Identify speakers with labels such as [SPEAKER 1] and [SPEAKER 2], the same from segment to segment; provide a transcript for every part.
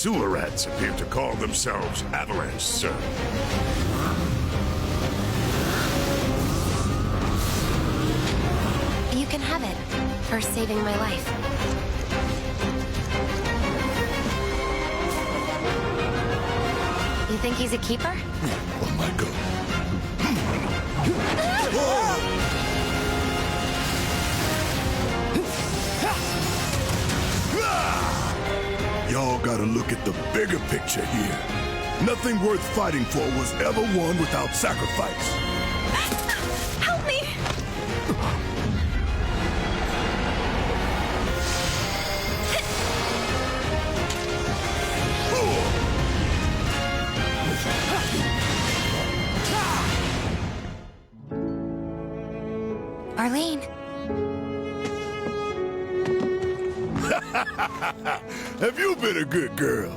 [SPEAKER 1] sewer rats appear to call themselves Avalanche, sir.
[SPEAKER 2] You can have it for saving my life. You think he's a keeper?
[SPEAKER 1] Oh my god. Y'all gotta look at the bigger picture here. Nothing worth fighting for was ever won without sacrifice.
[SPEAKER 2] Help me! Arlene.
[SPEAKER 1] Have you been a good girl?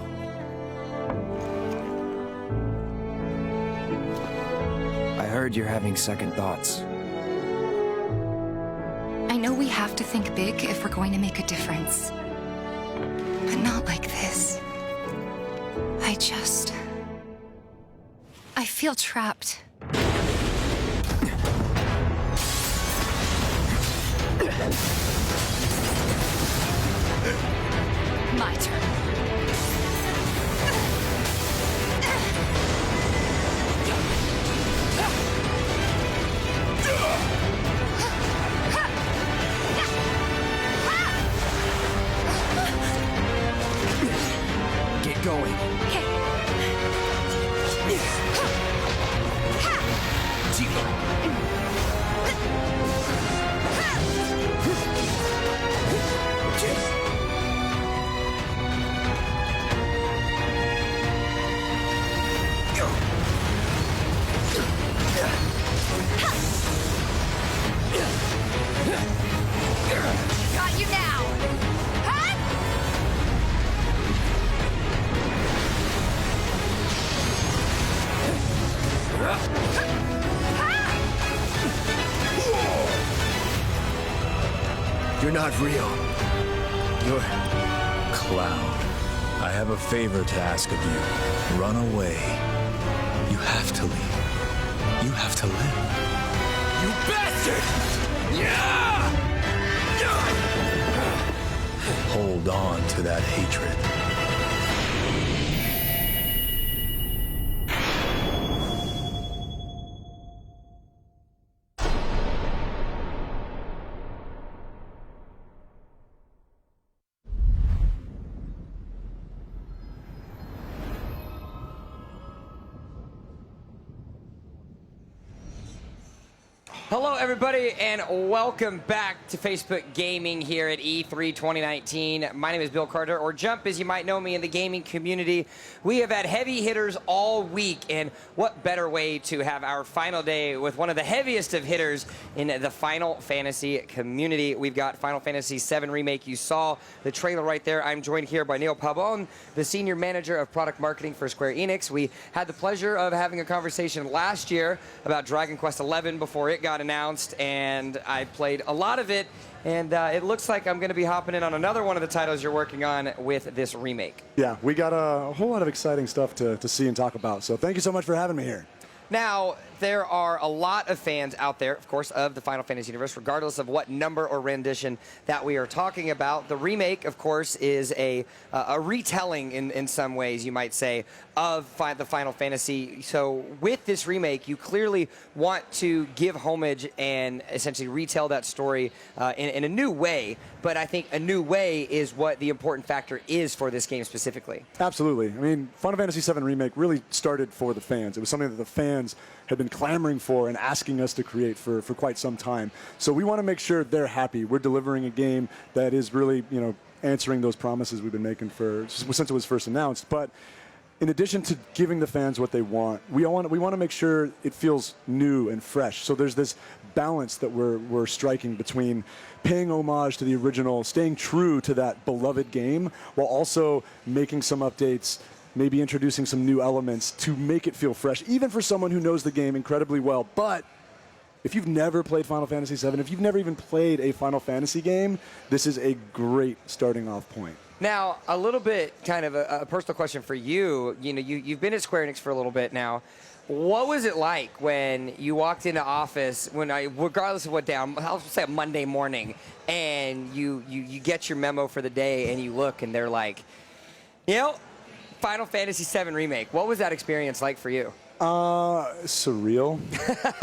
[SPEAKER 3] I heard you're having second thoughts.
[SPEAKER 4] I know we have to think big if we're going to make a difference. But not like this. I feel trapped. My turn.
[SPEAKER 3] Get going.
[SPEAKER 4] Okay. Got you now.
[SPEAKER 3] You're not real. You're Cloud.
[SPEAKER 5] I have a favor to ask of you. Run away. You have to leave. You have to live.
[SPEAKER 3] You bastard! Yeah!
[SPEAKER 5] Hold on to that hatred.
[SPEAKER 6] Hello, everybody, and welcome back to Facebook Gaming here at E3 2019. My name is Bill Carter, or Jump, as you might know me in the gaming community. We have had heavy hitters all week, and what better way to have our final day with one of the heaviest of hitters in the Final Fantasy community. We've got Final Fantasy VII Remake. You saw the trailer right there. I'm joined here by Neil Pabon, the Senior Manager of Product Marketing for Square Enix. We had the pleasure of having a conversation last year about Dragon Quest XI before it got announced, and I played a lot of it, and it looks like I'm going to be hopping in on another one of the titles you're working on with this remake.
[SPEAKER 7] Yeah, we got a whole lot of exciting stuff to see and talk about, so thank you so much for having me here.
[SPEAKER 6] Now, there are a lot of fans out there, of course, of the Final Fantasy universe, regardless of what number or rendition that we are talking about. The remake, of course, is a retelling in some ways, you might say, of the Final Fantasy. So with this remake, you clearly want to give homage and essentially retell that story in a new way. But I think a new way is what the important factor is for this game specifically.
[SPEAKER 7] Absolutely. I mean, Final Fantasy VII Remake really started for the fans. It was something that the fans had been clamoring for and asking us to create for quite some time. So we want to make sure they're happy. We're delivering a game that is really, answering those promises we've been making since it was first announced. But in addition to giving the fans what they want, we want to make sure it feels new and fresh. So there's this balance that we're striking between paying homage to the original, staying true to that beloved game, while also making some updates, maybe introducing some new elements to make it feel fresh, even for someone who knows the game incredibly well. But if you've never played Final Fantasy VII, if you've never even played a Final Fantasy game, this is a great starting off point.
[SPEAKER 6] Now, a little bit kind of a personal question for you. You know, you've been at Square Enix for a little bit now. What was it like when you walked into office, regardless of what day, I'll say a Monday morning, and you get your memo for the day, and you look, and they're like, you know, Final Fantasy VII Remake. What was that experience like for you?
[SPEAKER 7] Surreal.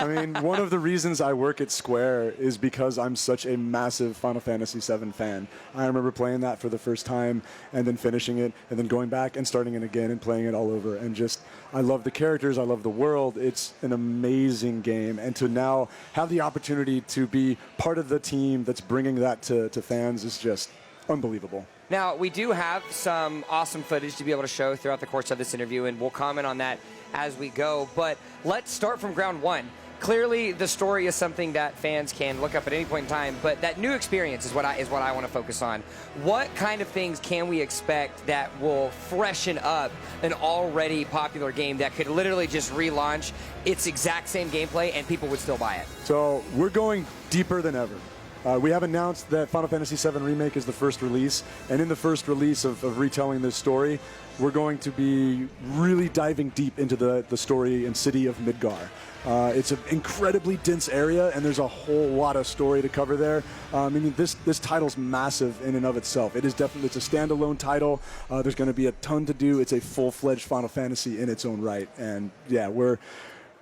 [SPEAKER 7] I mean, one of the reasons I work at Square is because I'm such a massive Final Fantasy VII fan. I remember playing that for the first time and then finishing it and then going back and starting it again and playing it all over. And just, I love the characters, I love the world. It's an amazing game. And to now have the opportunity to be part of the team that's bringing that to fans is just unbelievable.
[SPEAKER 6] Now, we do have some awesome footage to be able to show throughout the course of this interview, and we'll comment on that as we go. But let's start from ground one. Clearly, the story is something that fans can look up at any point in time, but that new experience is what I want to focus on. What kind of things can we expect that will freshen up an already popular game that could literally just relaunch its exact same gameplay and people would still buy it?
[SPEAKER 7] So we're going deeper than ever. We have announced that Final Fantasy VII Remake is the first release, and in the first release of retelling this story, we're going to be really diving deep into the story and city of Midgar. It's an incredibly dense area, and there's a whole lot of story to cover there. I mean, this title's massive in and of itself. It's a standalone title. There's going to be a ton to do. It's a full-fledged Final Fantasy in its own right, and yeah, we're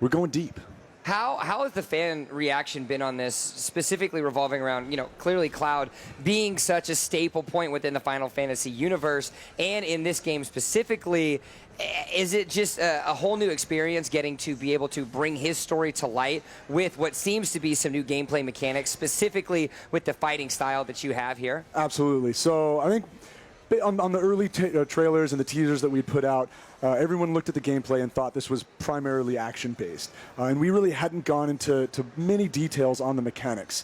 [SPEAKER 7] going deep.
[SPEAKER 6] How has the fan reaction been on this, specifically revolving around, you know, clearly Cloud being such a staple point within the Final Fantasy universe, and in this game specifically, is it just a whole new experience getting to be able to bring his story to light with what seems to be some new gameplay mechanics, specifically with the fighting style that you have here?
[SPEAKER 7] Absolutely. So I think on the early trailers and the teasers that we put out, everyone looked at the gameplay and thought this was primarily action-based. And we really hadn't gone into many details on the mechanics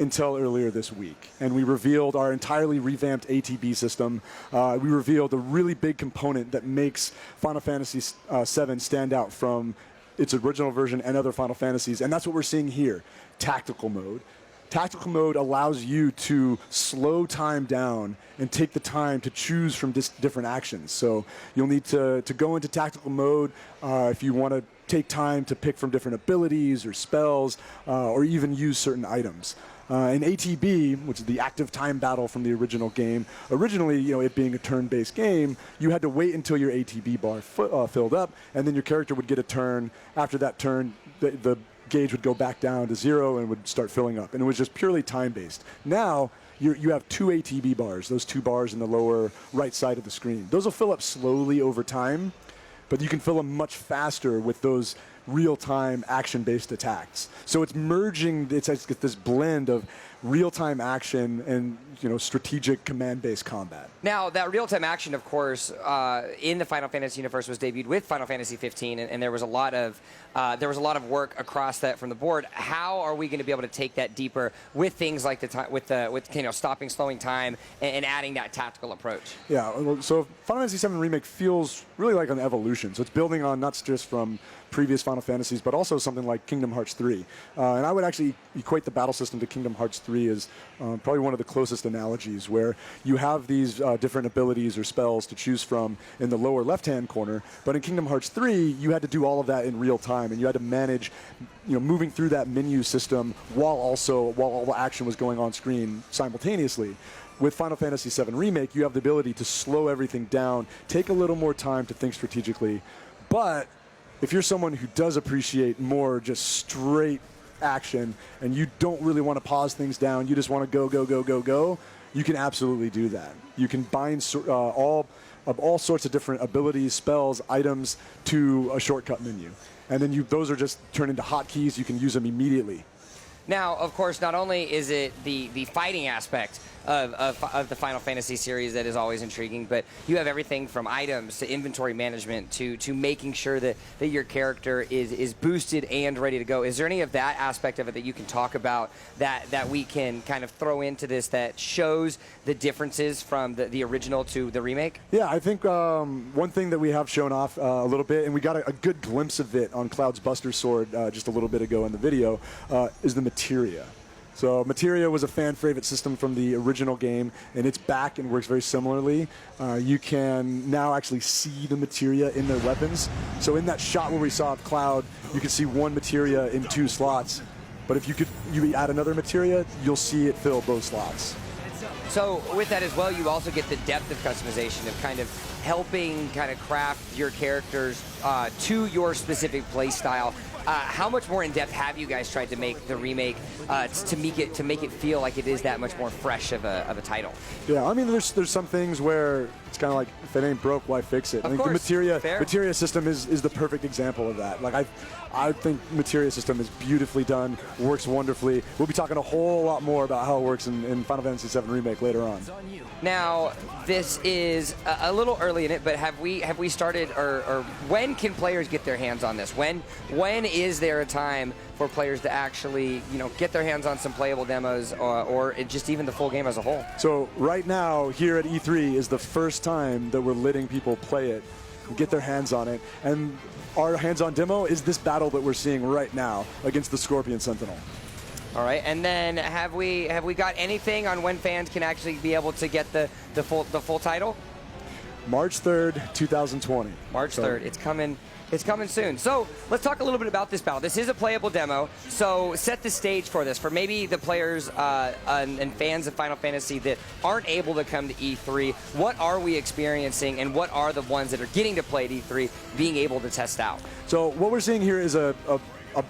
[SPEAKER 7] until earlier this week. And we revealed our entirely revamped ATB system. We revealed a really big component that makes Final Fantasy VII stand out from its original version and other Final Fantasies. And that's what we're seeing here, tactical mode. Tactical mode allows you to slow time down and take the time to choose from different actions. So you'll need to go into tactical mode if you want to take time to pick from different abilities or spells or even use certain items. In ATB, which is the active time battle from the original game, originally, you know, it being a turn-based game, you had to wait until your ATB bar filled up, and then your character would get a turn. After that turn, the gauge would go back down to 0 and would start filling up, and it was just purely time-based. Now you have 2 ATB bars, those 2 bars in the lower right side of the screen. Those will fill up slowly over time, but you can fill them much faster with those real-time action-based attacks. So it's merging, it's this blend of real-time action and, you know, strategic command-based combat.
[SPEAKER 6] Now, that real-time action, of course, in the Final Fantasy universe was debuted with Final Fantasy 15, and there was a lot of work across that from the board. How are we going to be able to take that deeper with things like with you know, stopping, slowing time, and adding that tactical approach?
[SPEAKER 7] Yeah. So Final Fantasy VII Remake feels really like an evolution. So it's building on not just from previous Final Fantasies, but also something like Kingdom Hearts 3. And I would actually equate the battle system to Kingdom Hearts 3 as probably one of the closest analogies, where you have these different abilities or spells to choose from in the lower left-hand corner. But in Kingdom Hearts 3, you had to do all of that in real time, and you had to manage, you know, moving through that menu system while all the action was going on screen simultaneously. With Final Fantasy VII Remake, you have the ability to slow everything down, take a little more time to think strategically, but if you're someone who does appreciate more just straight action and you don't really want to pause things down, you just want to go, you can absolutely do that. You can bind all sorts of different abilities, spells, items to a shortcut menu. And then those are just turned into hotkeys. You can use them immediately.
[SPEAKER 6] Now, of course, not only is it the fighting aspect of the Final Fantasy series that is always intriguing, but you have everything from items to inventory management to making sure that your character is boosted and ready to go. Is there any of that aspect of it that you can talk about that we can kind of throw into this that shows the differences from the original to the remake?
[SPEAKER 7] Yeah, I think one thing that we have shown off a little bit, and we got a good glimpse of it on Cloud's Buster Sword just a little bit ago in the video, is the materia. So Materia was a fan favorite system from the original game, and it's back and works very similarly. You can now actually see the materia in their weapons. So in that shot where we saw of Cloud, you can see one materia in 2 slots. But if you add another materia, you'll see it fill both slots.
[SPEAKER 6] So with that as well, you also get the depth of customization of kind of helping kind of craft your characters to your specific play style. How much more in depth have you guys tried to make the remake to make it feel like it is that much more fresh of a title?
[SPEAKER 7] Yeah, I mean, there's some things where it's kind of like, if it ain't broke, why fix it? I think the materia system is the perfect example of that. Like I think materia system is beautifully done, works wonderfully. We'll be talking a whole lot more about how it works in Final Fantasy VII Remake later on.
[SPEAKER 6] Now, this is a little early in it, but have we started, or when can players get their hands on this? When is there a time for players to actually, get their hands on some playable demos, or just even the full game as a whole?
[SPEAKER 7] So right now, here at E3 is the first time that we're letting people play it, get their hands on it, and our hands-on demo is this battle that we're seeing right now against the Scorpion Sentinel.
[SPEAKER 6] All right, and then have we got anything on when fans can actually be able to get the full title?
[SPEAKER 7] March 3rd, 2020.
[SPEAKER 6] March 3rd. It's coming. It's coming soon. So let's talk a little bit about this battle. This is a playable demo, so set the stage for this. For maybe the players and fans of Final Fantasy that aren't able to come to E3, what are we experiencing, and what are the ones that are getting to play at E3 being able to test out?
[SPEAKER 7] So what we're seeing here is a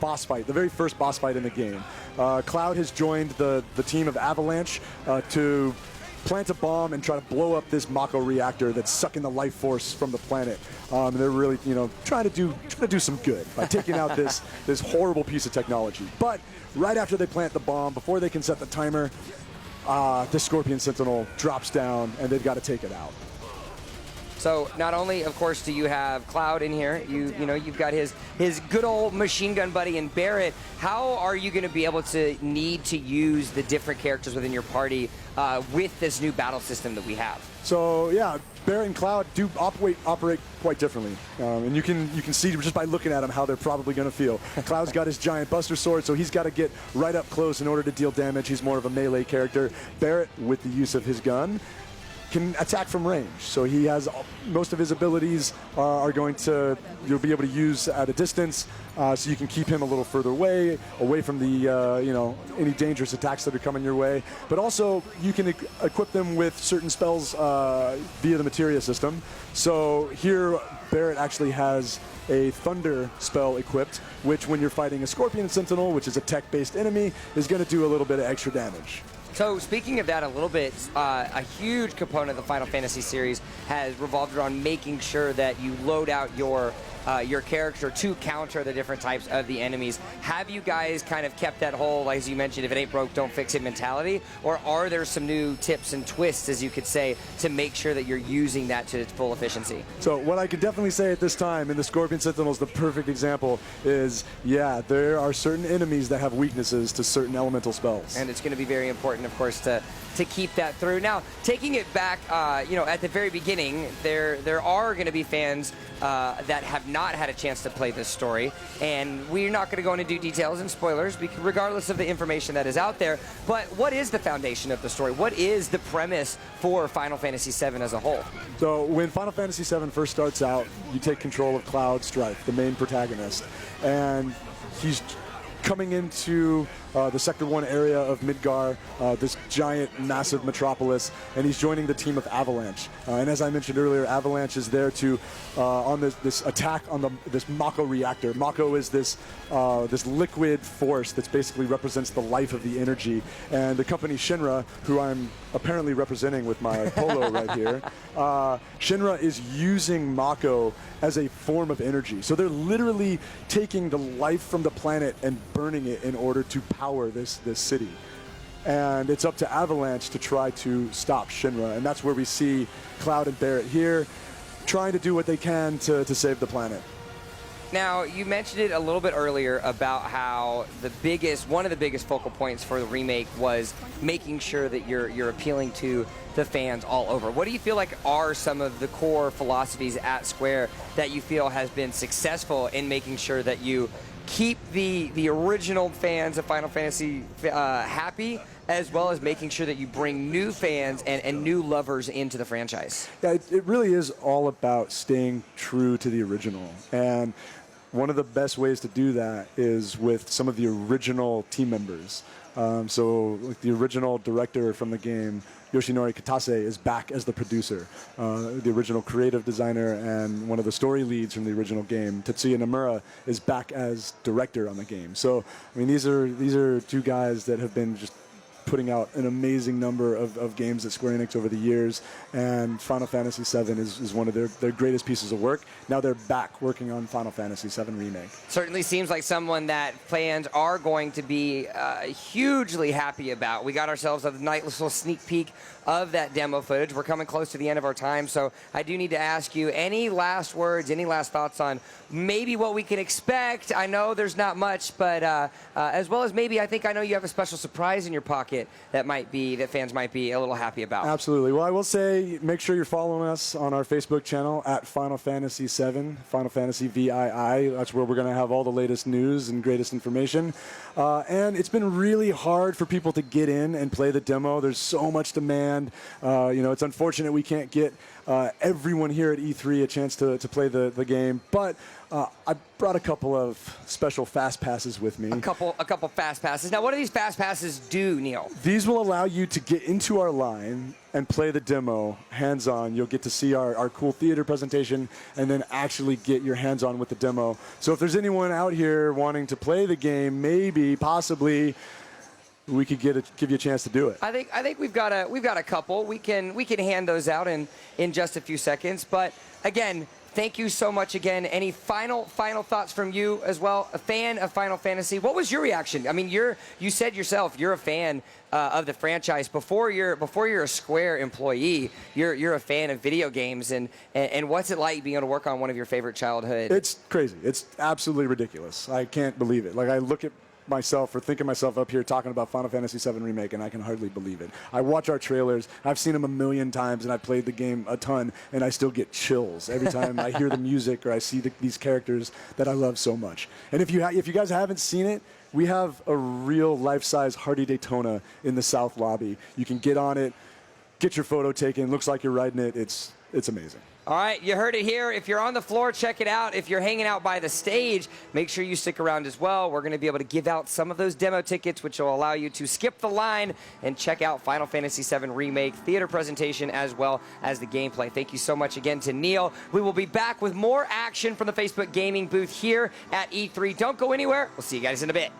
[SPEAKER 7] boss fight, the very first boss fight in the game. Cloud has joined the team of Avalanche to plant a bomb and try to blow up this Mako reactor that's sucking the life force from the planet. They're really, trying to do some good by taking out this horrible piece of technology. But right after they plant the bomb, before they can set the timer, the Scorpion Sentinel drops down, and they've got to take it out.
[SPEAKER 6] So not only, of course, do you have Cloud in here, you've got his good old machine gun buddy in Barrett. How are you going to be able to need to use the different characters within your party with this new battle system that we have?
[SPEAKER 7] So yeah, Barrett and Cloud do operate quite differently, and you can see just by looking at them how they're probably going to feel. Cloud's got his giant Buster Sword, so he's got to get right up close in order to deal damage. He's more of a melee character. Barrett, with the use of his gun, can attack from range, so he has most of his abilities are going to you'll be able to use at a distance, so you can keep him a little further away from the any dangerous attacks that are coming your way. But also you can equip them with certain spells via the materia system. So here Barrett actually has a Thunder spell equipped, which when you're fighting a Scorpion Sentinel, which is a tech-based enemy, is going to do a little bit of extra damage.
[SPEAKER 6] So speaking of that a little bit, a huge component of the Final Fantasy series has revolved around making sure that you load out your character to counter the different types of the enemies. Have you guys kind of kept that whole, as you mentioned, if it ain't broke, don't fix it mentality? Or are there some new tips and twists, as you could say, to make sure that you're using that to its full efficiency?
[SPEAKER 7] So what I could definitely say at this time, and the Scorpion Sentinel is the perfect example, is, yeah, there are certain enemies that have weaknesses to certain elemental spells.
[SPEAKER 6] And it's going to be very important, of course, to keep that through. Now, taking it back, at the very beginning, there are going to be fans that have not had a chance to play this story, and we're not going to go into details and spoilers, because regardless of the information that is out there. But what is the foundation of the story? What is the premise for Final Fantasy VII as a whole?
[SPEAKER 7] So when Final Fantasy VII first starts out, you take control of Cloud Strife, the main protagonist, and he's coming into the Sector 1 area of Midgar, this giant, massive metropolis, and he's joining the team of Avalanche. And as I mentioned earlier, Avalanche is there to on this attack on this Mako reactor. Mako is this liquid force that basically represents the life of the energy. And the company Shinra, who I'm apparently representing with my polo right here, Shinra is using Mako as a form of energy. So they're literally taking the life from the planet and burning it in order to power this city. And it's up to Avalanche to try to stop Shinra. And that's where we see Cloud and Barrett here trying to do what they can to save the planet.
[SPEAKER 6] Now, you mentioned it a little bit earlier about how one of the biggest focal points for the remake was making sure that you're appealing to the fans all over. What do you feel like are some of the core philosophies at Square that you feel has been successful in making sure that you keep the original fans of Final Fantasy happy, as well as making sure that you bring new fans and new lovers into the franchise?
[SPEAKER 7] Yeah, it really is all about staying true to the original. And one of the best ways to do that is with some of the original team members. So like the original director from the game, Yoshinori Kitase, is back as the producer. The original creative designer and one of the story leads from the original game, Tetsuya Nomura, is back as director on the game. So, I mean, these are two guys that have been just putting out an amazing number of games at Square Enix over the years, and Final Fantasy VII is one of their greatest pieces of work. Now they're back working on Final Fantasy VII Remake.
[SPEAKER 6] Certainly seems like someone that fans are going to be hugely happy about. We got ourselves a nice little sneak peek of that demo footage. We're coming close to the end of our time, so I do need to ask you, any last words, any last thoughts on maybe what we can expect? I know there's not much, but as well as maybe, I know you have a special surprise in your pocket that fans might be a little happy about.
[SPEAKER 7] Absolutely. Well, I will say, make sure you're following us on our Facebook channel at Final Fantasy VII, Final Fantasy VII. That's where we're going to have all the latest news and greatest information. And it's been really hard for people to get in and play the demo. There's so much demand. It's unfortunate we can't get everyone here at E3 a chance to play the game, but I brought a couple of special fast passes with me.
[SPEAKER 6] A couple fast passes. Now, what do these fast passes do, Neil?
[SPEAKER 7] These will allow you to get into our line and play the demo hands-on. You'll get to see our cool theater presentation and then actually get your hands-on with the demo. So if there's anyone out here wanting to play the game, maybe, possibly, we could give you a chance to do it.
[SPEAKER 6] I think we've got a couple. We can hand those out in just a few seconds. But again, thank you so much again. Any final thoughts from you as well? A fan of Final Fantasy. What was your reaction? I mean, you said yourself you're a fan of the franchise. Before you're a Square employee, you're a fan of video games. And what's it like being able to work on one of your favorite childhood?
[SPEAKER 7] It's crazy. It's absolutely ridiculous. I can't believe it. Like, I look at myself or thinking myself up here talking about Final Fantasy VII Remake, and I can hardly believe it. I watch our trailers. I've seen them a million times, and I've played the game a ton, and I still get chills every time I hear the music or I see these characters that I love so much. And if you guys haven't seen it, we have a real life-size Hardy Daytona in the South Lobby. You can get on it, get your photo taken. Looks like you're riding it. It's amazing.
[SPEAKER 6] All right, you heard it here. If you're on the floor, check it out. If you're hanging out by the stage, make sure you stick around as well. We're going to be able to give out some of those demo tickets, which will allow you to skip the line and check out Final Fantasy VII Remake theater presentation as well as the gameplay. Thank you so much again to Neil. We will be back with more action from the Facebook gaming booth here at E3. Don't go anywhere. We'll see you guys in a bit.